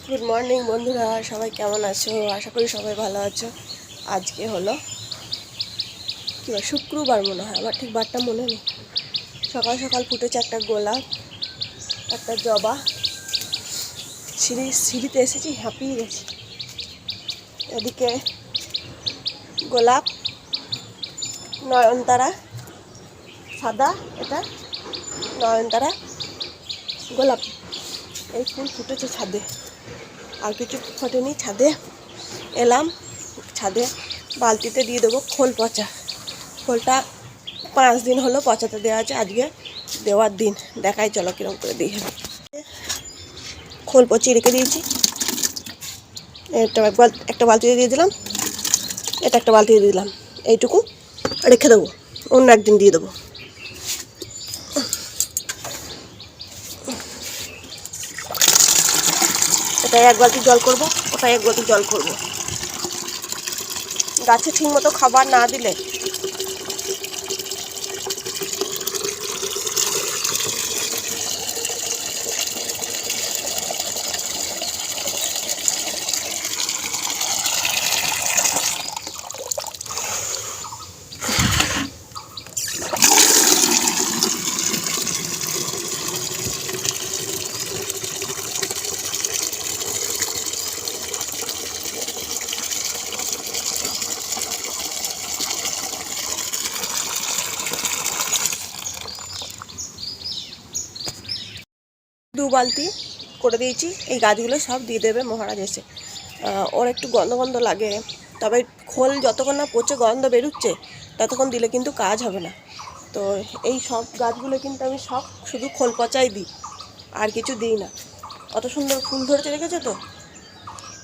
Good morning বন্ধুরা, সবাই কেমন আছো? আশা করি সবাই ভালো আছো। আজকে হলো কি বার, শুক্রবার মনে হয়, আমার ঠিক বারটা মনে নেই। সকাল সকাল ফুটেছে একটা গোলাপ, একটা জবা। সিঁড়িতে এসেছি, হাঁপিয়ে গেছি। এদিকে গোলাপ, নয়নতারা সাদা, এটা নয়নতারা গোলাপ। এই ফুল ফুটেছে ছাদে, আর কিছু ফোটেনি। ছাদে এলাম, ছাদে বালতিতে দিয়ে দেবো খোল পচা। খোলটা 5 দিন হলো পচাতে দেওয়া আছে, আজকে দেওয়ার দিন। দেখাই চলো কিরকম করে দিই। খোল পচিয়ে রেখে দিয়েছি। একটা বালতিতে দিয়ে দিলাম, এটা একটা বালতিতে দিয়ে দিলাম। এইটুকু রেখে দেবো, অন্য একদিন দিয়ে দেবো। এটাই 1 বালতি জল করবো, ওটাই 1 বালতি জল করবো। গাছে ঠিক মতো খাবার না দিলে দু বালতি করে দিয়েছি। এই গাছগুলো সব দিয়ে দেবে মহারাজ এসে। ওর একটু গন্ধ গন্ধ লাগে, তবে খোল যতক্ষণ না পচে গন্ধ বেরোচ্ছে ততক্ষণ দিলে কিন্তু কাজ হবে না। তো এই সব গাছগুলো কিন্তু আমি সব শুধু খোল পচাই দিই, আর কিছু দিই না। অত সুন্দর ফুল ধরেছে, রেখেছে তো,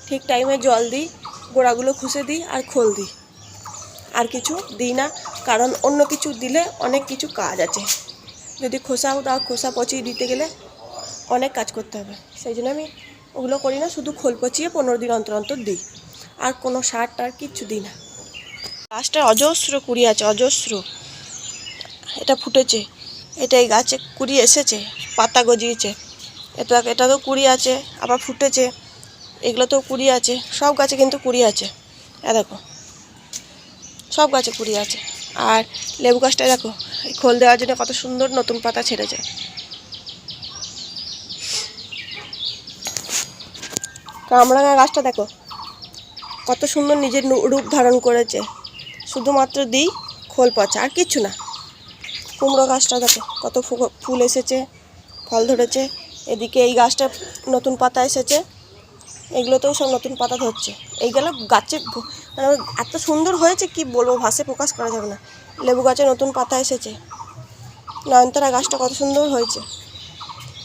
ঠিক টাইমে জল দিই, গোড়াগুলো খুশে দিই আর খোল দিই, আর কিছু দিই না। কারণ অন্য কিছু দিলে অনেক কিছু কাজ আছে। যদি খোসাও দাও, খোসা পচিয়ে দিতে গেলে অনেক কাজ করতে হবে। সেই জন্য আমি ওগুলো করি না, শুধু খোল পচিয়ে 15 দিন অন্তর অন্তর দিই। আর কোনো সার টার কিচ্ছু দিই না। গাছটা অজস্র কুড়ি আছে, অজস্র। এটা ফুটেছে, এটা এই গাছে কুড়ি এসেছে, পাতা গজিয়েছে। এটাতেও কুড়ি আছে, আবার ফুটেছে। এগুলোতেও কুড়ি আছে, সব গাছে কিন্তু কুড়ি আছে। দেখো, সব গাছে কুড়ি আছে। আর লেবু গাছটা দেখো, এই খোল দেওয়ার জন্য কত সুন্দর নতুন পাতা ছেড়েছে। কামরাঙা গাছটা দেখো কত সুন্দর নিজের রূপ ধারণ করেছে। শুধুমাত্র দিই খোল পচা, আর কিচ্ছু না। কুমড়ো গাছটা দেখো কত ফুল এসেছে, ফল ধরেছে। এদিকে এই গাছটা নতুন পাতা এসেছে, এগুলোতেও সব নতুন পাতা ধরছে। এইগুলো গাছে এত সুন্দর হয়েছে, কি বলবো, ভাষায় প্রকাশ করা যাবে না। লেবু গাছে নতুন পাতা এসেছে। নয়নতারা গাছটা কত সুন্দর হয়েছে।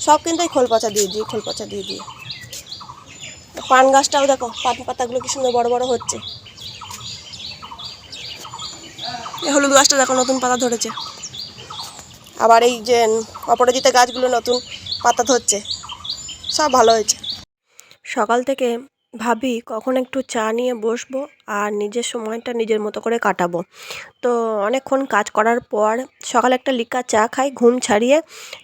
সব কিন্তু এই খোল পচা দিয়ে দিয়ে। পান গাছটাও দেখো, পান পাতাগুলো কি সুন্দর বড় বড় হচ্ছে। এই হলুদ গাছটা দেখো নতুন পাতা ধরেছে। আবার এই যে অপরাজিতা গাছগুলো নতুন পাতা ধরছে। সব ভালো হয়েছে। সকাল থেকে ভাবি কখন একটু চা নিয়ে বসবো আর নিজের সময়টা নিজের মতো করে কাটাবো। তো অনেকক্ষণ কাজ করার পর সকালে একটা লিকার চা খাই, ঘুম ছাড়িয়ে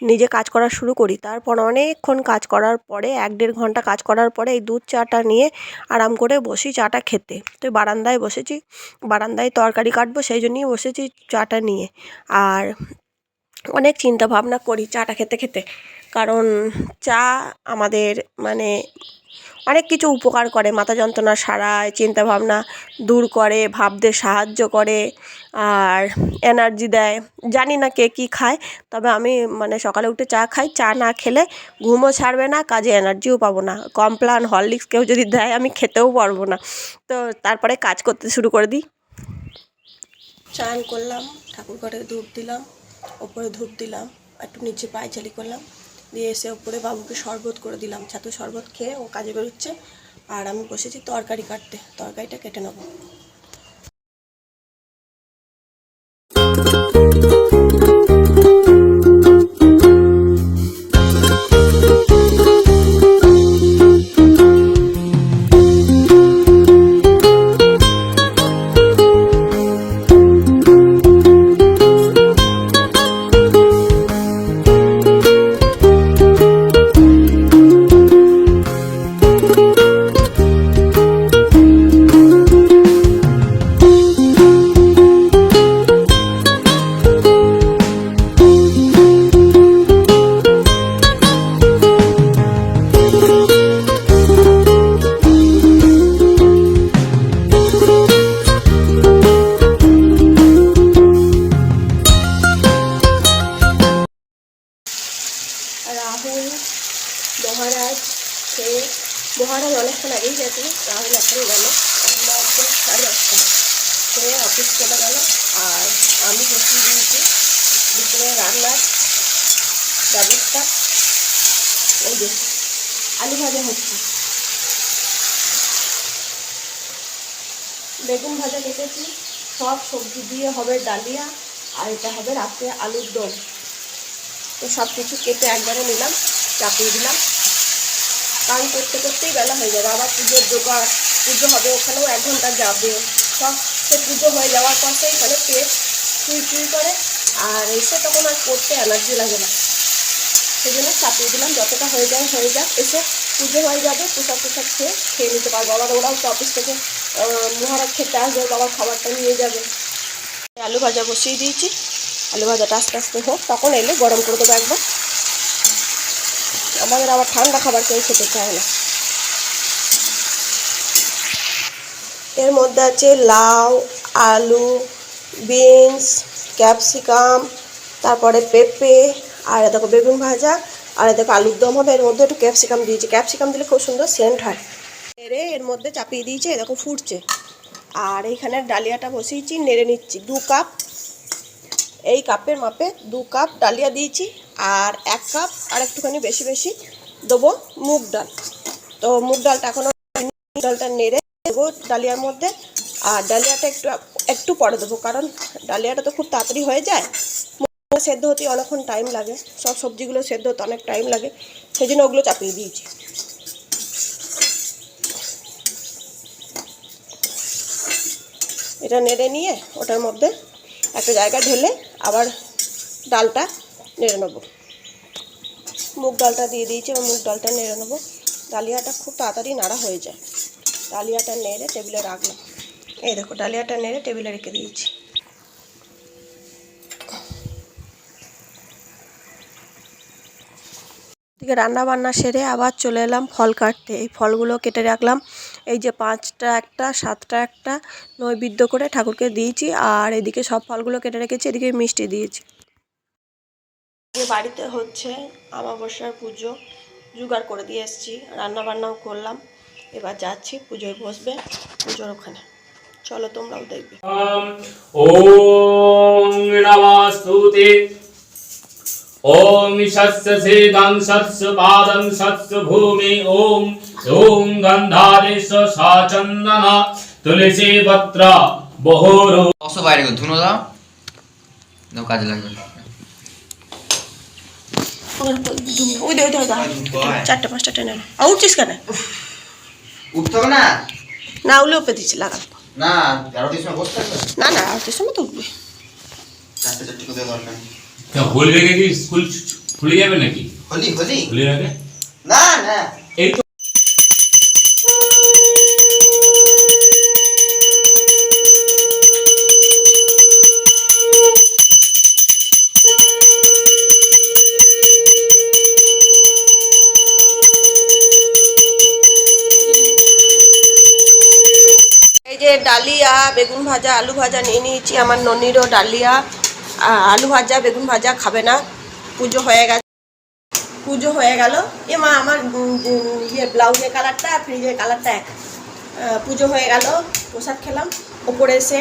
নিজে কাজ করা শুরু করি। তারপর অনেকক্ষণ কাজ করার পরে 1-1.5 ঘন্টা কাজ করার পরে এই দুধ চাটা নিয়ে আরাম করে বসি চাটা খেতে। তো বারান্দায় বসেছি, বারান্দায় তরকারি কাটবো, সেই জন্যই বসেছি চাটা নিয়ে। আর অনেক চিন্তা ভাবনা করি চাটা খেতে খেতে, কারণ চা আমাদের মানে অনেক কিছু উপকার করে। মাথা যন্ত্রণা সারায়, চিন্তাভাবনা দূর করে, ভাবতে সাহায্য করে, আর এনার্জি দেয়। জানি না কে কী খায়, তবে আমি সকালে উঠে চা খাই। চা না খেলে ঘুমও ছাড়বে না, কাজে এনার্জিও পাবো না। কমপ্লান হরলিক্স কেউ যদি দেয় আমি খেতেও পারবো না। তো তারপরে কাজ করতে শুরু করে দিই। চান করলাম, ঠাকুর ঘরে ধূপ দিলাম, ওপরে ধূপ দিলাম, একটু নিচে পায়চালি করলাম, দিয়ে এসে ওপরে বাবুকে শরবত করে দিলাম। ছাতু শরবত খেয়ে ও কাজে বেরোচ্ছে, আর আমি বসেছি তরকারি কাটতে। তরকারিটা কেটে নেবো। খেয়ে মহারাজ অনেকক্ষণ আগেই গেছে, রাহুল এখন গেল 10:30 খেয়ে অফিস চলে গেল। আর আমি বসিয়ে দিয়েছি দুপুরে রান্নার ব্যবস্থা। এই যে আলু ভাজা হচ্ছে, বেগুন ভাজা কেটেছি, সব সবজি দিয়ে হবে ডালিয়া, আর এটা হবে রাত্রে আলুর দম। তো সব কিছু কেটে একবারে নিলাম, চাপিয়ে দিলাম, কারণ করতে করতেই বেলা হয়ে যাবে। আবার পুজোর জোগাড়, পুজো হবে ওখানেও 1 ঘন্টা যাবে। সব সে পুজো হয়ে যাওয়ার পর তো এখানে পেট চুই করে, আর এসে তখন আর করতে এনার্জি লাগে না, সেই জন্য চাপিয়ে দিলাম। যতটা হয়ে যায় হয়ে যাক, এসে পুজো হয়ে যাবে, পোশাক খেয়ে নিতে পারবো। আবার ওরাও তো অফিস থেকে মহারাজ খেতে আসবে, বাবার খাবারটা নিয়ে যাবে। আলু ভাজা বসিয়ে দিয়েছি, আলু ভাজাটা আস্তে আস্তে হোক, তখন এলে গরম করে দেবো একবার। আমাদের আবার ঠান্ডা খাবার কেউ খেতে চায় না। এর মধ্যে আছে লাউ, আলু, বিনস, ক্যাপসিকাম, তারপরে পেঁপে, আর দেখো বেগুন ভাজা, আর দেখো আলুর দম হবে। এর মধ্যে একটু ক্যাপসিকাম দিয়েছি, ক্যাপসিকাম দিলে খুব সুন্দর সেন্ট হয়। এর মধ্যে চাপিয়ে দিয়েছি, দেখো ফুটছে। আর এইখানে ডালিয়াটা বসিয়েছি, নেড়ে নিচ্ছি। 2 কাপ, এই কাপের মাপে 2 কাপ ডালিয়া দিয়েছি। আর 1 কাপ আর একটুখানি বেশি বেশি দেবো মুগ ডাল। তো মুগ ডালটা এখনও, ডালটা নেড়ে দেবো ডালিয়ার মধ্যে। আর ডালিয়াটা একটু পরে দেবো, কারণ ডালিয়াটা তো খুব তাড়াতাড়ি হয়ে যায়, সেদ্ধ হতে অনেকক্ষণ টাইম লাগে, সব সবজিগুলো সেদ্ধ হতে অনেক টাইম লাগে, সেই জন্য ওগুলো চাপিয়ে দিয়েছি। এটা নেড়ে নিয়ে ওটার মধ্যে একটা জায়গায় ঢেলে আবার ডালটা নেড়ে নেবো। মুগ ডালটা দিয়ে দিয়েছি, এবং মুগ ডালটা নেড়ে নেবো। ডালিয়াটা খুব তাড়াতাড়ি নাড়া হয়ে যায়। ডালিয়াটা নেড়ে টেবিলে রাখলাম। এই দেখো ডালিয়াটা নেড়ে টেবিলে রেখে দিয়েছি। এদিকে রান্না বান্না সেরে আবার চলে এলাম ফল কাটতে। এই ফলগুলো কেটে রাখলাম। এই যে 5টা একটা, 7টা একটা নৈবেদ্য করে ঠাকুরকে দিয়েছি। আর এদিকে সব ফলগুলো কেটে রেখেছি, এদিকে মিষ্টি দিয়েছি। বাড়িতে হচ্ছে আমাবস্যার পুজো, জোগাড় করে দিয়ে এসেছি, রান্না বান্নাও করলাম। এবার যাচ্ছি পুজোয় বসবে, পুজোর ওখানে। চলো তোমরাও দেখবে। ওম নমস্তুতে। ওম শস্য সেদং শস্য পাদং শস্য ভূমি। ওম ওম গন্ধাদেশ সাচন্দন তুলসী পত্র বহরো। অসো বাইরে গো ধুনো দাও, দাও কাজে লাগবে। ওই দে 4টা 5টা টেনে উঠছিস কেন? উঠতে হবে না, না উলে উপরে দিচ্ছি, লাগাল না 11টার সময় বসতে হবে না, না আরতির সময় তো উঠবে। 4টা করে দরকার क्या होली রেখে কি স্কুল খুলে যাবে নাকি? হোলি হোলি হোলি রেখে না না এই তো। এই যে ডালিয়া, বেগুন ভাজা, আলু ভাজা নিয়ে নিয়েছি। আমার ননিরও ডালিয়া, আলু ভাজা, বেগুন ভাজা খাবে না। পুজো হয়ে গেছে, পুজো হয়ে গেল। এ মা আমার ইয়ে ব্লাউজের কালারটা ফ্রিজের কালারটা এক। পুজো হয়ে গেল, প্রসাদ খেলাম। ওপরে এসে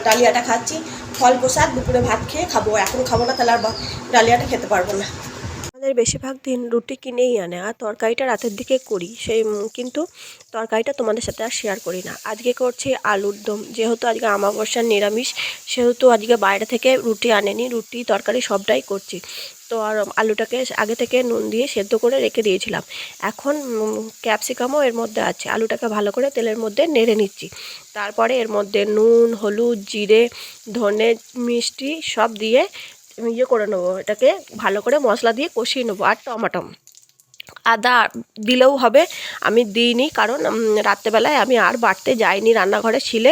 ডালিয়াটা খাচ্ছি। ফল প্রসাদ দুপুরে ভাত খেয়ে খাবো, এখন খাবো না, তাহলে আর ডালিয়াটা খেতে পারবো না। আমাদের বেশিরভাগ দিন রুটি কিনেই আনে, আর তরকারিটা রাতের দিকে করি, সেই কিন্তু তরকারিটা তোমাদের সাথে আর শেয়ার করি না। আজকে করছি আলুর দম, যেহেতু আজকে আমাবস্যার নিরামিষ, সেহেতু আজকে বাইরে থেকে রুটি আনেনি, রুটি তরকারি সবটাই করছি। তো আর আলুটাকে আগে থেকে নুন দিয়ে সেদ্ধ করে রেখে দিয়েছিলাম। এখন ক্যাপসিকামও এর মধ্যে আছে, আলুটাকে ভালো করে তেলের মধ্যে নেড়ে নিচ্ছি। তারপরে এর মধ্যে নুন, হলুদ, জিরে, ধনে, মিষ্টি সব দিয়ে ইয়ে করে নেবো, এটাকে ভালো করে মশলা দিয়ে কষিয়ে নেবো। আর টমাটো, আদা দিলেও হবে, আমি দিইনি, কারণ রাত্রেবেলায় আমি আর বাটতে যাইনি রান্নাঘরে ছিলে।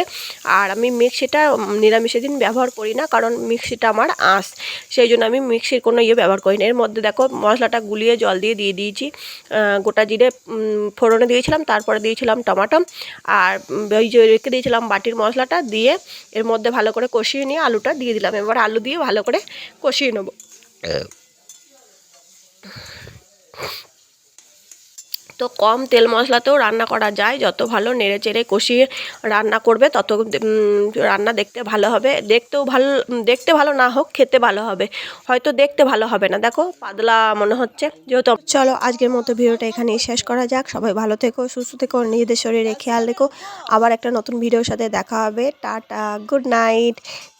আর আমি মিক্সিটা নিরামিষের দিন ব্যবহার করি না, কারণ মিক্সিটা আমার আঁশ, সেই জন্য আমি মিক্সির কোনো ইয়ে ব্যবহার করি না। এর মধ্যে দেখো মশলাটা গুলিয়ে জল দিয়ে দিয়েছি। গোটা জিরে ফোড়নে দিয়েছিলাম, তারপরে দিয়েছিলাম টমাটো, আর ওই যে রেখে দিয়েছিলাম বাটির মশলাটা দিয়ে এর মধ্যে ভালো করে কষিয়ে নিয়ে আলুটা দিয়ে দিলাম। এবার আলু দিয়ে ভালো করে কষিয়ে নেবো। তো কম তেল মশলাতেও রান্না করা যায়, যত ভালো নেড়ে চেড়ে কষিয়ে রান্না করবে তত রান্না দেখতে ভালো হবে। দেখতে ভালো না হোক, খেতে ভালো হবে। হয়তো দেখতে ভালো হবে না, দেখো পাতলা মনে হচ্ছে যেহেতু। চলো আজকের মতো ভিডিওটা এখানেই শেষ করা যাক। সবাই ভালো থেকো, সুস্থ থেকো, নিজেদের শরীরে খেয়াল রেখো। আবার একটা নতুন ভিডিওর সাথে দেখা হবে। Tata, good night.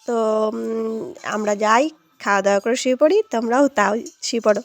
তো আমরা যাই, খাওয়া দাওয়া করে শুয়ে পড়ি, তোমরাও তাও শুয়ে পড়ো।